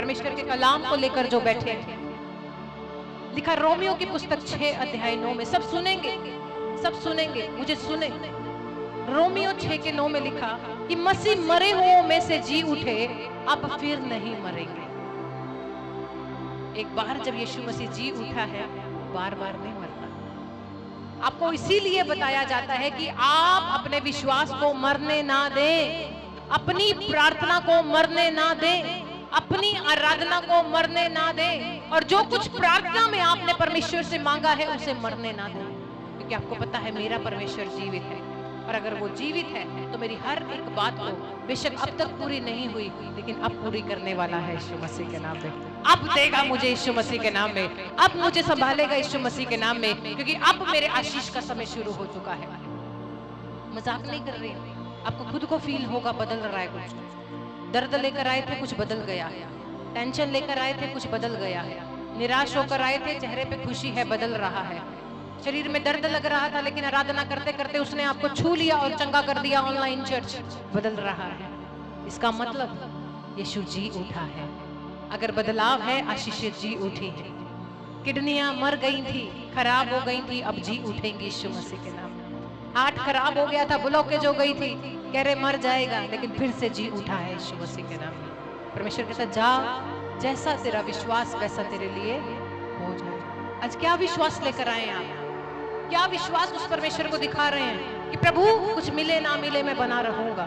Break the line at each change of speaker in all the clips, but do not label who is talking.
परमेश्वर के कलाम को लेकर जो बैठे हैं। लिखा रोमियो की पुस्तक 6 अध्याय 9 में, सब सुनेंगे, सब सुनेंगे, मुझे सुने। रोमियो 6 के 9 में लिखा कि मसीह मरे हुओं में से जी उठे, अब फिर नहीं मरेंगे। एक बार जब यीशु मसीह जी उठा है, बार बार नहीं मरता। आपको इसीलिए बताया जाता है कि आप अपने विश्वास को मरने ना दें, अपनी प्रार्थना को मरने ना दें, अपनी आराधना को मरने ना दें, और जो कुछ प्रार्थना में आपने परमेश्वर से मांगा है उसे मरने ना दें, क्योंकि आपको पता है मेरा परमेश्वर जीवित है, और अगर वो जीवित है तो मेरी हर एक बात को बेशक अब तक पूरी नहीं हुई, लेकिन अब पूरी करने वाला है यीशु मसीह के नाम में। अब देगा मुझे यीशु मसीह के नाम में, अब मुझे संभालेगा यीशु मसीह के नाम में, क्योंकि अब मेरे आशीष का समय शुरू हो चुका है। मजाक नहीं कर रही, आपको खुद को फील होगा बदल रहा है कुछ। दर्द लेकर आए थे, कुछ बदल गया है। टेंशन लेकर आए थे, कुछ बदल गया है। निराश होकर आए थे, चेहरे पे खुशी है, बदल रहा है। शरीर में दर्द लग रहा था, लेकिन आराधना करते करते उसने आपको छू लिया और चंगा कर दिया। ऑनलाइन चर्च बदल रहा है। इसका मतलब यीशु जी उठा है। अगर बदलाव है, आशीष जी उठी है। किडनियां मर गई थी, खराब हो गई थी, अब जी उठेंगी यीशु मसीह के नाम में। हार्ट खराब हो गया था, ब्लॉकेज हो गई थी, कह रहे मर जाएगा, लेकिन फिर से जी उठा है यीशु मसीह के नाम में। परमेश्वर के साथ जा, जैसा तेरा विश्वास वैसा तेरे लिए हो जाए। आज क्या विश्वास लेकर आए आप? क्या विश्वास उस परमेश्वर को दिखा रहे हैं कि प्रभु कुछ मिले ना मिले मैं बना रहूंगा,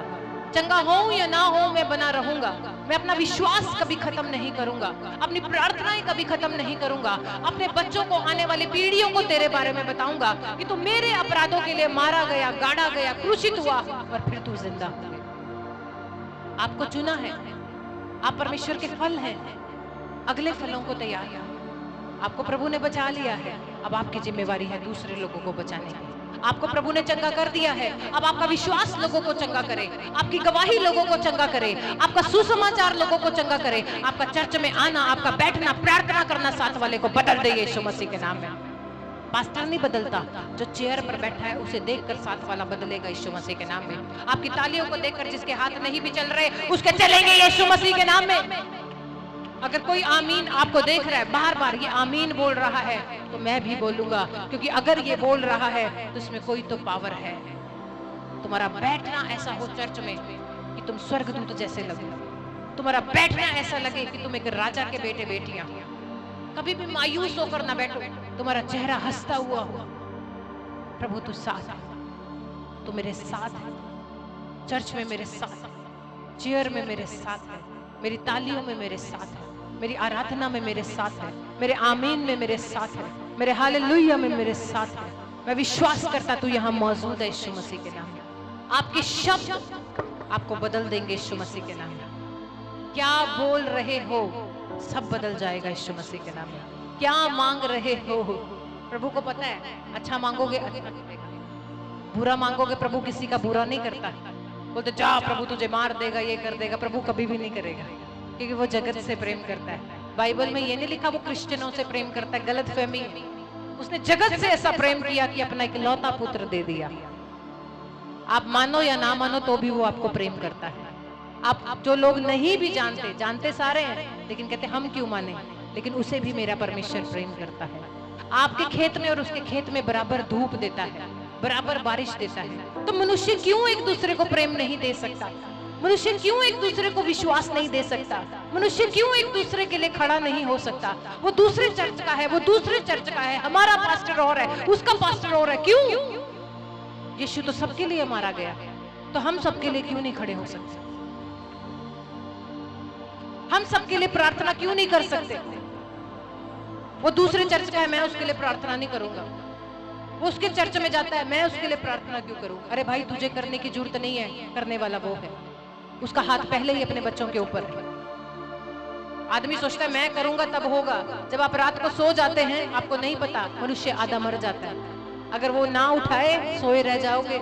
चंगा हो या ना हो मैं बना रहूंगा। मैं अपना विश्वास कभी खत्म नहीं करूंगा, अपनी प्रार्थनाएं कभी खत्म नहीं करूंगा। अपने बच्चों को, आने वाली पीढ़ियों को तेरे बारे में बताऊंगा कि तू मेरे अपराधों के लिए मारा गया, गाड़ा गया, क्रूसित हुआ और फिर तू जिंदा हो गया। आपको चुना है, आप परमेश्वर के फल हैं। अगले फलों को तैयार करो। आपको प्रभु ने बचा लिया है, अब आपकी जिम्मेवारी है दूसरे लोगों को बचाने की। आपको प्रभु ने चंगा कर दिया है, अब आपका विश्वास लोगों को चंगा करे, आपकी गवाही लोगों को चंगा करे, आपका सुसमाचार लोगों को चंगा करे। आपका चर्च में आना, आपका बैठना, प्रार्थना करना साथ वाले को बदल दे यीशु मसीह के नाम में। पास्टर नहीं बदलता, जो चेयर पर बैठा है उसे देखकर साथ वाला बदलेगा यीशु मसीह के नाम में। आपकी तालियों को देखकर जिसके हाथ नहीं भी चल रहे, उसके चलेंगे यीशु मसीह के नाम में। अगर कोई आमीन आपको देख रहा है, बार बार ये आमीन बोल रहा है, तो मैं भी बोलूंगा, क्योंकि अगर ये बोल रहा है तो इसमें कोई तो पावर है। तुम्हारा बैठना ऐसा हो चर्च में कि तुम स्वर्गदूत जैसे लगो। तुम्हारा बैठना ऐसा लगे कि तुम एक राजा के बेटे बेटियां। कभी भी मायूस होकर ना बैठो, तुम्हारा चेहरा हंसता हुआ हो। प्रभु तू साथ है, तू मेरे साथ है, चर्च में मेरे साथ, चेयर में मेरे साथ है, मेरी तालियों में मेरे साथ है, मेरी आराधना में मेरे साथ है, मेरे आमीन में मेरे साथ है, मेरे हालेलुया में मेरे साथ है। मैं विश्वास करता तू यहाँ मौजूद है यीशु मसीह के नाम में। आपके शब्द आपको बदल देंगे यीशु मसीह के नाम में। क्या बोल रहे हो, सब बदल जाएगा यीशु मसीह के नाम में। क्या मांग रहे हो, प्रभु को पता है। अच्छा मांगोगे अच्छा मिलेगा, बुरा मांगोगे, प्रभु किसी का बुरा नहीं करता। बोलते जा प्रभु तुझे मार देगा, ये कर देगा, प्रभु कभी भी नहीं करेगा, क्योंकि वो जगत से प्रेम करता है। बाइबल में ये नहीं लिखा वो क्रिश्चियनों से प्रेम करता है, गलत फहमी। उसने जगत से ऐसा प्रेम किया कि अपना इकलौता पुत्र दे दिया। आप मानो या ना मानो तो भी वो आपको प्रेम करता है। आप जो लोग नहीं भी जानते, जानते सारे हैं, लेकिन कहते हम क्यों माने, लेकिन उसे भी मेरा परमेश्वर प्रेम करता है। आपके खेत में और उसके खेत में बराबर धूप देता है, बराबर बारिश देता है। तो मनुष्य क्यों एक दूसरे को प्रेम नहीं दे सकता? मनुष्य क्यों एक दूसरे को विश्वास नहीं दे सकता? मनुष्य क्यों एक दूसरे के लिए खड़ा नहीं हो सकता? वो दूसरे चर्च का है, वो दूसरे चर्च का है, हमारा पास्टर और है, उसका पास्टर और है। क्यों? यीशु तो सबके लिए मारा गया, तो हम सबके लिए क्यों नहीं खड़े हो सकते? हम सबके लिए प्रार्थना क्यों नहीं कर सकते? वो दूसरे चर्च का है, मैं उसके लिए प्रार्थना नहीं करूंगा। वो उसके चर्च में जाता है, मैं उसके लिए प्रार्थना क्यों करूं? अरे भाई तुझे करने की जरूरत नहीं है, करने वाला वो है। उसका हाथ पहले ही अपने बच्चों के ऊपर है। आदमी सोचता है मैं करूंगा तब होगा। जब आप रात को सो जाते हैं, आपको नहीं पता मनुष्य आधा मर जाता है। अगर वो ना उठाए, सोए रह जाओगे।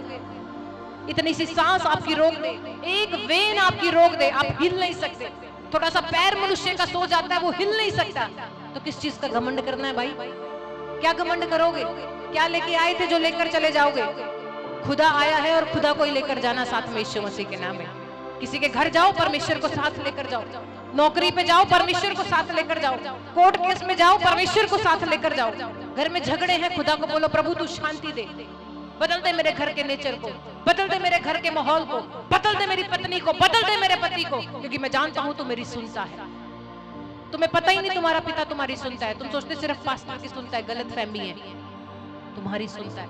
इतनी सी सांस आपकी रोक दे, एक वेन आपकी रोक दे, आप हिल नहीं सकते। थोड़ा सा पैर मनुष्य का सो जाता है, वो हिल नहीं सकता। तो किस चीज का घमंड करना है भाई? क्या घमंड करोगे? क्या लेके आए थे जो लेकर चले जाओगे? खुदा आया है और खुदा को ही लेकर जाना साथ में यीशु मसीह के नाम में। किसी के घर जाओ, परमेश्वर को साथ लेकर जाओ। नौकरी पे जाओ, परमेश्वर को साथ लेकर जाओ। कोर्ट केस में जाओ, परमेश्वर को साथ लेकर जाओ। घर में झगड़े हैं, खुदा को बोलो प्रभु तू शांति दे, बदल दे मेरे घर के नेचर को, बदल दे मेरे घर के माहौल को, बदल दे मेरी पत्नी को, बदल दे मेरे पति को, क्योंकि मैं जानता हूं तू मेरी सुनता है। तुम्हें पता ही नहीं तुम्हारा पिता तुम्हारी सुनता है। तुम सोचते सिर्फ पास्टर की सुनता है, गलत फहमी है, तुम्हारी सुनता है।